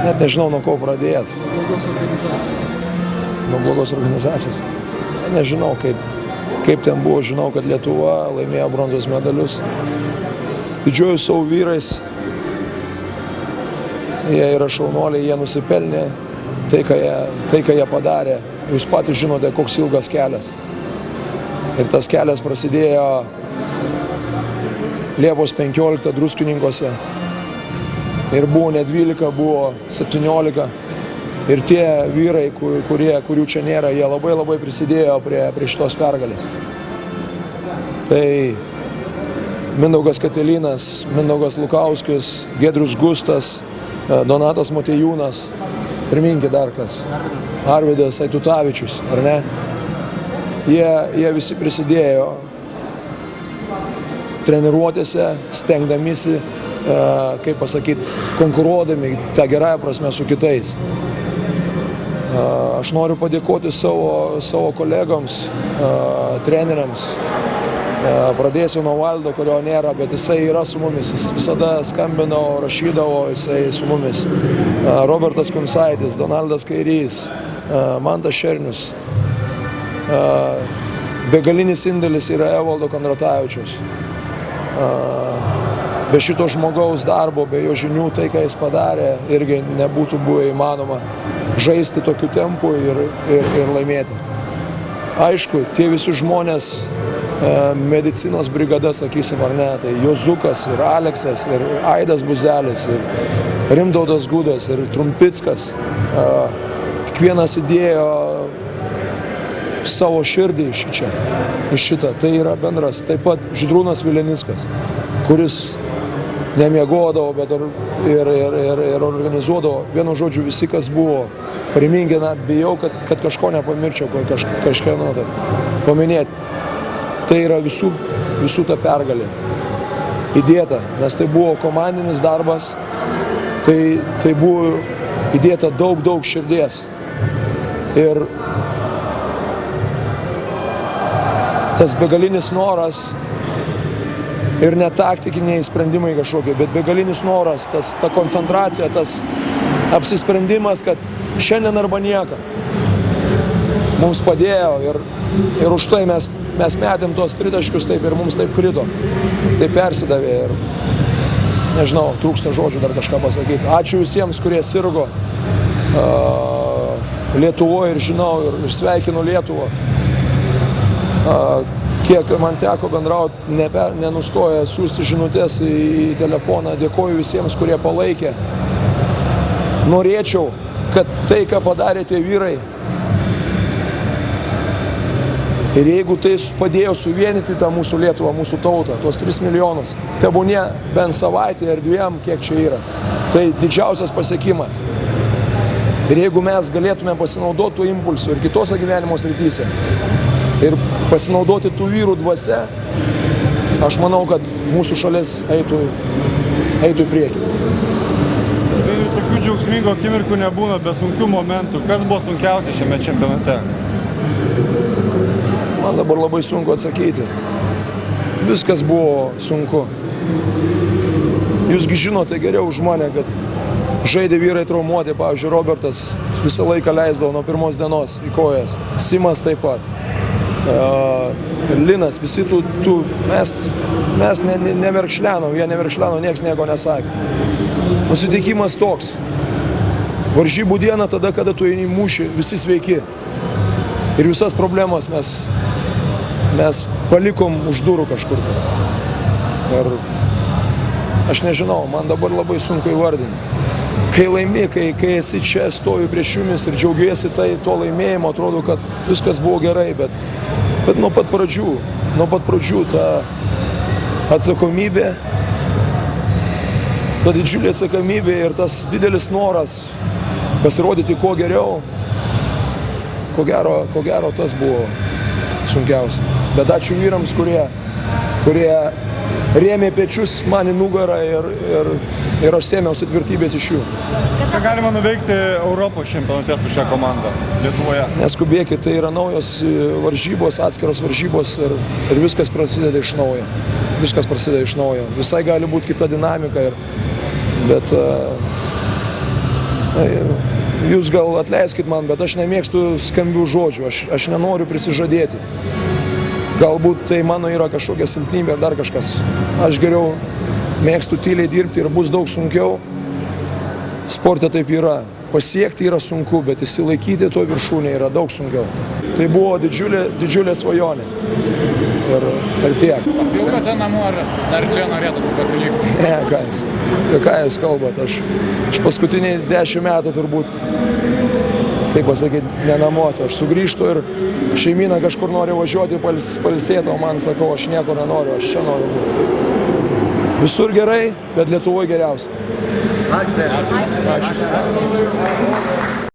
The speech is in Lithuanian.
net nežinau, nuo ko pradėti. Nuo blogos organizacijos. Nežinau, kaip ten buvo. Žinau, kad Lietuva laimėjo bronzos medalius. Didžiuoju savo vyrais. Jie yra šaunuoliai, jie nusipelnė tai, ką jie padarė. Jūs patys žinote, koks ilgas kelias. Ir tas kelias prasidėjo Liepos 15 Druskininkuose. Ir buvo ne 12, buvo 17. Ir tie vyrai, kurių čia nėra, jie labai prisidėjo prie šitos pergalės. Tai Mindaugas Katelinas, Mindaugas Lukauskis, Giedrius Gustas, Donatas Motiejūnas, priminkit dar kas, Arvydas Aitutavičius, ar ne? Jie visi prisidėjo treniruotėse, stengdamisi, kaip pasakyti, konkuruodami tą gerąją prasme su kitais. Aš noriu padėkoti savo kolegoms, treneriams. Pradėsiu nuo Valdo, kurio nėra, bet jisai yra su mumis. Jis visada skambino, rašydavo, jisai su mumis. Robertas Kumsaitis, Donaldas Kairys, Mantas Šernius. Begalinis indėlis yra Evaldo Kondratavičius. Be šito žmogaus darbo, be jo žinių, tai, ką jis padarė, irgi nebūtų buvę įmanoma žaisti tokiu tempu ir laimėti. Aišku, tie visi žmonės, medicinos brigada, sakysim, ar ne, tai Jozukas ir Aleksas, ir Aidas Buzelis, ir Rimtautas Gudas, ir Trumpickas. Kiekvienas įdėjo savo širdį iš šitą. Tai yra bendras. Taip pat Žydrūnas Vilenickas, kuris nemiegodavo, bet ir organizuodavo. Vienu žodžiu, visi, kas buvo. Priminkina, bijau, kad kažko nepamirčiau, kažkieno paminėti. Tai yra visų ta pergalė įdėta, nes tai buvo komandinis darbas, tai buvo įdėta daug širdies. Ir tas begalinis noras ir ne taktikiniai sprendimai kažkokie, bet begalinis noras, ta koncentracija, tas apsisprendimas, kad šiandien arba nieko mums padėjo ir už tai mes metėm tos tritaškius taip ir mums taip krito. Tai persidavė ir nežinau, trūksta žodžių dar kažką pasakyti. Ačiū visiems, kurie sirgo Lietuvoje ir žinau ir sveikinu Lietuvą. Kiek man teko bendrauti, nenustoja siųsti žinutės į telefoną. Dėkoju visiems, kurie palaikė. Norėčiau, kad tai, ką padarė tie vyrai, ir jeigu tai padėjo suvienyti tą mūsų Lietuvą, mūsų tautą, tuos 3 milijonus, tebūnie bent savaitę ir 2, kiek čia yra, tai didžiausias pasiekimas. Ir jeigu mes galėtume pasinaudoti tų impulsų ir kitose gyvenimo srityse ir pasinaudoti tų vyrų dvasia, aš manau, kad mūsų šalis eitų į priekį. Tai tokių džiaugsmingų akimirkų nebūna be sunkių momentų. Kas buvo sunkiausia šiame čempionate? Man dabar labai sunku atsakyti. Viskas buvo sunku. Jūsgi žinote geriau už mane, kad žaidė vyrai traumuoti. Pavyzdžiui, Robertas visą laiką leisdavo nuo pirmos dienos į kojas. Simas taip pat. Linas, visi mes neverkšlenom, jie neverkšleno, nieks nieko nesakė. Nusiteikimas toks. Varžybų diena tada, kada tu eini į mūšį, visi sveiki. Ir visas problemas mes palikom už durų kažkur. Ir aš nežinau, man dabar labai sunku įvardinti. Kai laimi, kai esi čia, stovi prieš jumis ir džiaugiesi to laimėjimo, atrodo, kad viskas buvo gerai, bet nuo pat pradžių ta atsakomybė, ta didžiulė atsakomybė ir tas didelis noras pasirodyti kuo geriau, ko gero tas buvo sunkiausia. Bet ačiū vyrams, kurie rėmė pečius man į nugarą ir aš sėmiausi tvirtybės iš jų. Ką galima nuveikti Europos čempionate su šią komandą Lietuvoje? Neskubėkit, tai yra naujos varžybos, atskiros varžybos ir viskas prasideda iš naujo. Viskas prasideda iš naujo. Visai gali būti kita dinamika, bet Jūs gal atleiskit man, bet aš nemėgstu skambių žodžių, aš nenoriu prisižadėti. Galbūt tai mano yra kažkokia silpnybė ar dar kažkas. Aš geriau mėgstu tyliai dirbti ir bus daug sunkiau. Sporte taip yra. Pasiekti yra sunku, bet įsilaikyti to viršūnė yra daug sunkiau. Tai buvo didžiulė svajonė. Ir tiek. Pasilgote namo ar dar čia norėtųsi pasilikti? Ne, ką jūs kalbat? Aš paskutiniai 10 metų turbūt, kaip pasakyti, ne namuose. Aš sugrįžtu ir šeimyna kažkur nori važiuoti pailsėti, o man sakau, aš nieko nenoriu, aš čia noriu būti. Visur gerai, bet Lietuvoje geriausia. Ačiū.